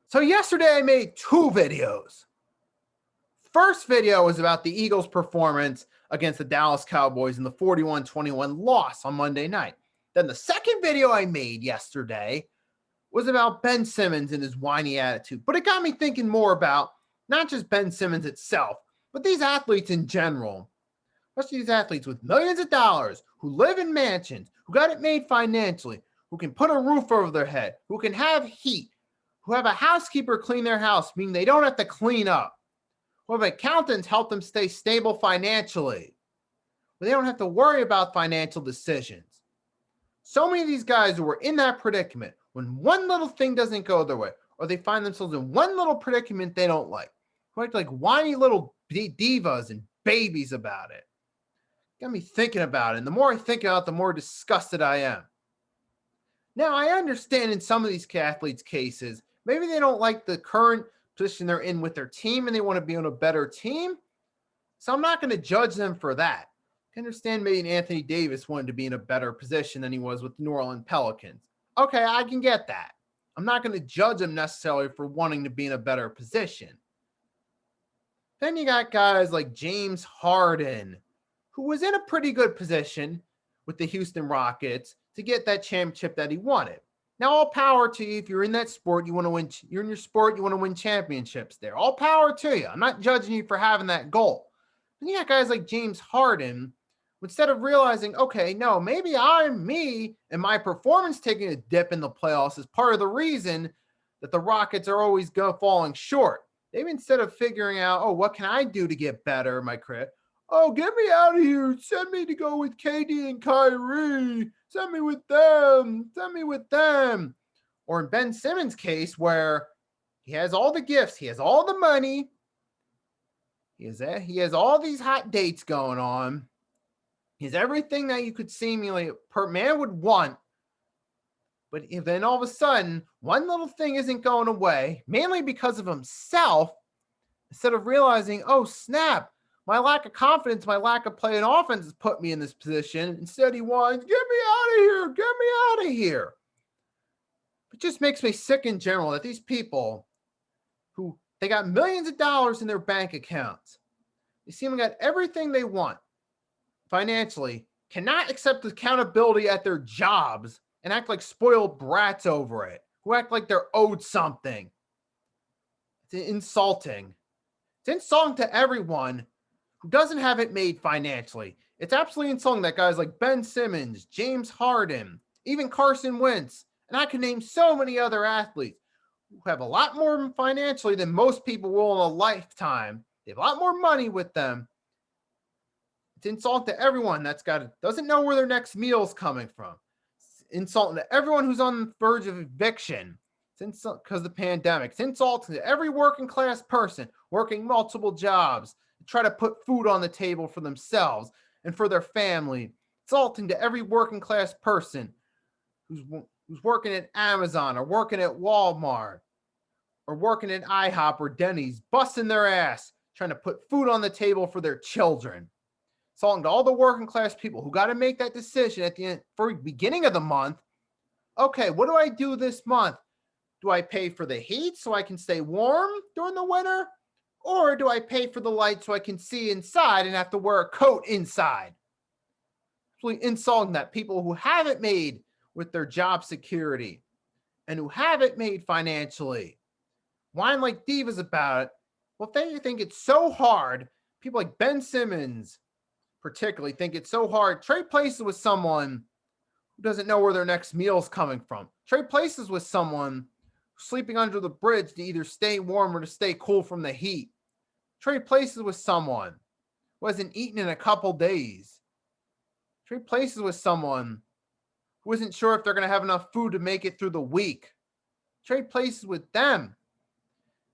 So yesterday I made two videos. First video was about the Eagles' performance against the Dallas Cowboys in the 41-21 loss on Monday night. Then the second video I made yesterday was about Ben Simmons and his whiny attitude. But it got me thinking more about not just Ben Simmons itself, but these athletes in general. Especially these athletes with millions of dollars who live in mansions, who got it made financially, who can put a roof over their head, who can have heat, who have a housekeeper clean their house, meaning they don't have to clean up, who have accountants help them stay stable financially, where they don't have to worry about financial decisions. So many of these guys who are in that predicament, when one little thing doesn't go their way, or they find themselves in one little predicament they don't like, who act like whiny little divas and babies about it. Got me thinking about it, and the more I think about it, the more disgusted I am. Now, I understand in some of these athletes' cases, maybe they don't like the current position they're in with their team and they want to be on a better team. So I'm not going to judge them for that. I understand maybe Anthony Davis wanted to be in a better position than he was with the New Orleans Pelicans. Okay, I can get that. I'm not going to judge him necessarily for wanting to be in a better position. Then you got guys like James Harden, who was in a pretty good position with the Houston Rockets to get that championship that he wanted. Now, all power to you. If you're in that sport, you want to win. You're in your sport, you want to win championships there. All power to you. I'm not judging you for having that goal. Then you got guys like James Harden, instead of realizing, okay, no, maybe I'm me and my performance taking a dip in the playoffs is part of the reason that the Rockets are always falling short. They've instead of figuring out, oh, what can I do to get better in my career? Oh, get me out of here. Send me to go with KD and Kyrie. Send me with them. Send me with them. Or in Ben Simmons' case, where he has all the gifts, he has all the money, he has all these hot dates going on. He has everything that you could seemingly per man would want. But if then all of a sudden, one little thing isn't going away, mainly because of himself, instead of realizing, oh, snap, my lack of confidence, my lack of playing offense has put me in this position. Instead, he wants, get me out of here, get me out of here. It just makes me sick in general that these people who they got millions of dollars in their bank accounts, they seem to got everything they want financially, cannot accept accountability at their jobs and act like spoiled brats over it, who act like they're owed something. It's insulting. It's insulting to everyone who doesn't have it made financially. It's absolutely insulting that guys like Ben Simmons, James Harden, even Carson Wentz, and I can name so many other athletes who have a lot more financially than most people will in a lifetime. They have a lot more money with them. It's insulting to everyone doesn't know where their next meal is coming from. It's insulting to everyone who's on the verge of eviction. It's insult because of the pandemic. It's insulting to every working class person working multiple jobs to try to put food on the table for themselves and for their family. It's insulting to every working class person who's working at Amazon or working at Walmart or working at IHOP or Denny's, busting their ass, trying to put food on the table for their children. Insulting to all the working class people who got to make that decision at the beginning of the month. Okay, what do I do this month? Do I pay for the heat so I can stay warm during the winter? Or do I pay for the light so I can see inside and have to wear a coat inside? It's really insulting that people who have it made with their job security and who have it made financially whine like divas about it. Well, if they think it's so hard, people like Ben Simmons particularly think it's so hard, trade places with someone who doesn't know where their next meal is coming from. Trade places with someone sleeping under the bridge to either stay warm or to stay cool from the heat. Trade places with someone who hasn't eaten in a couple days. Trade places with someone who isn't sure if they're going to have enough food to make it through the week. Trade places with them.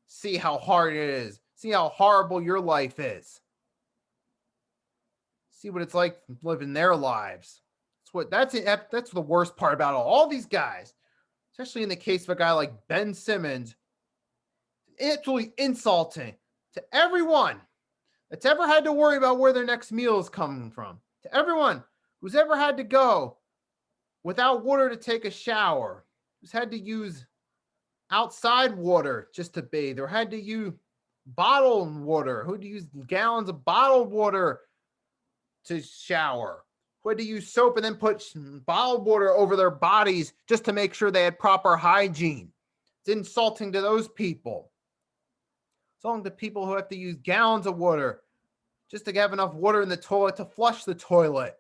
See how hard it is. See how horrible your life is. See what it's like living their lives. That's the worst part about all these guys, especially in the case of a guy like Ben Simmons. It's really insulting to everyone that's ever had to worry about where their next meal is coming from. To everyone who's ever had to go without water to take a shower, who's had to use outside water just to bathe, or had to use bottled water, who had to use gallons of bottled water to shower, who had to use soap and then put bottled water over their bodies just to make sure they had proper hygiene. It's insulting to those people. It's insulting to people who have to use gallons of water just to have enough water in the toilet to flush the toilet.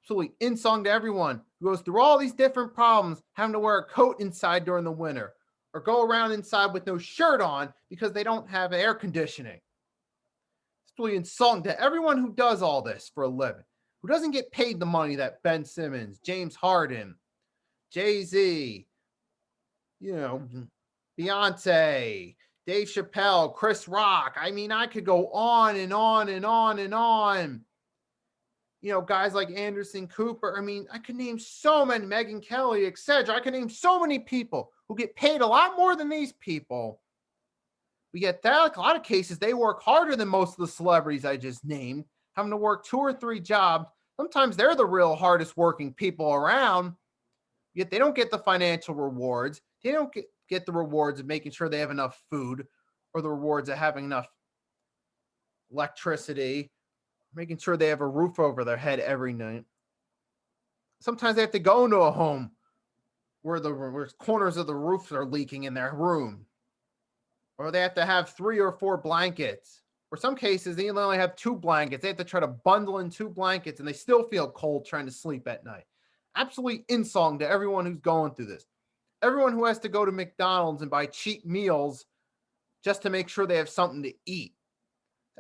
Absolutely insulting to everyone who goes through all these different problems, having to wear a coat inside during the winter, or go around inside with no shirt on because they don't have air conditioning. It's really insulting to everyone who does all this for a living, who doesn't get paid the money that Ben Simmons, James Harden, Jay-Z, Beyonce, Dave Chappelle, Chris Rock. I mean, I could go on and on and on and on. Guys like Anderson Cooper. I mean, I could name so many, Megyn Kelly, etc. I could name so many people who get paid a lot more than these people. But yet, like a lot of cases, they work harder than most of the celebrities I just named, having to work 2 or 3 jobs. Sometimes they're the real hardest working people around, yet they don't get the financial rewards. They don't get the rewards of making sure they have enough food, or the rewards of having enough electricity, making sure they have a roof over their head every night. Sometimes they have to go into a home where the corners of the roofs are leaking in their room, or they have to have 3 or 4 blankets. Or some cases, they only have 2 blankets. They have to try to bundle in 2 blankets, and they still feel cold trying to sleep at night. Absolutely insulting to everyone who's going through this. Everyone who has to go to McDonald's and buy cheap meals just to make sure they have something to eat.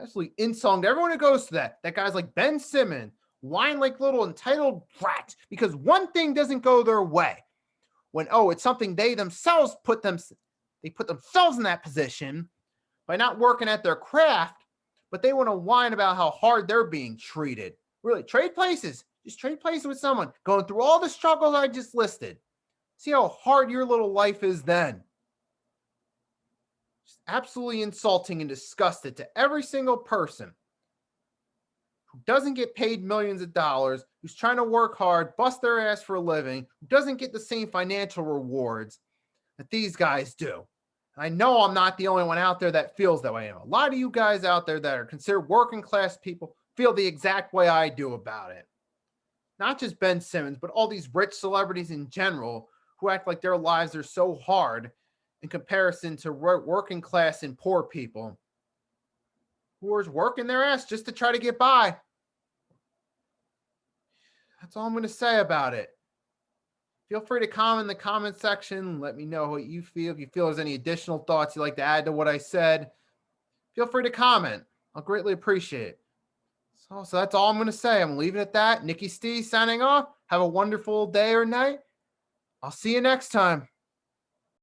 Absolutely insulting to everyone who goes to that. That guy's like Ben Simmons, whine like little entitled brats because one thing doesn't go their way. When, it's something they themselves put themselves in that position by not working at their craft, but they want to whine about how hard they're being treated. Really, trade places. Just trade places with someone going through all the struggles I just listed. See how hard your little life is then. Just absolutely insulting and disgusted to every single person who doesn't get paid millions of dollars, who's trying to work hard, bust their ass for a living, who doesn't get the same financial rewards that these guys do. And I know I'm not the only one out there that feels that way. A lot of you guys out there that are considered working class people feel the exact way I do about it. Not just Ben Simmons, but all these rich celebrities in general who act like their lives are so hard in comparison to working class and poor people who are working their ass just to try to get by. That's all I'm going to say about it. Feel free to comment in the comment section. Let me know what you feel. If you feel there's any additional thoughts you'd like to add to what I said, feel free to comment. I'll greatly appreciate it. So that's all I'm going to say. I'm leaving it at that. Nikki Stee signing off. Have a wonderful day or night. I'll see you next time.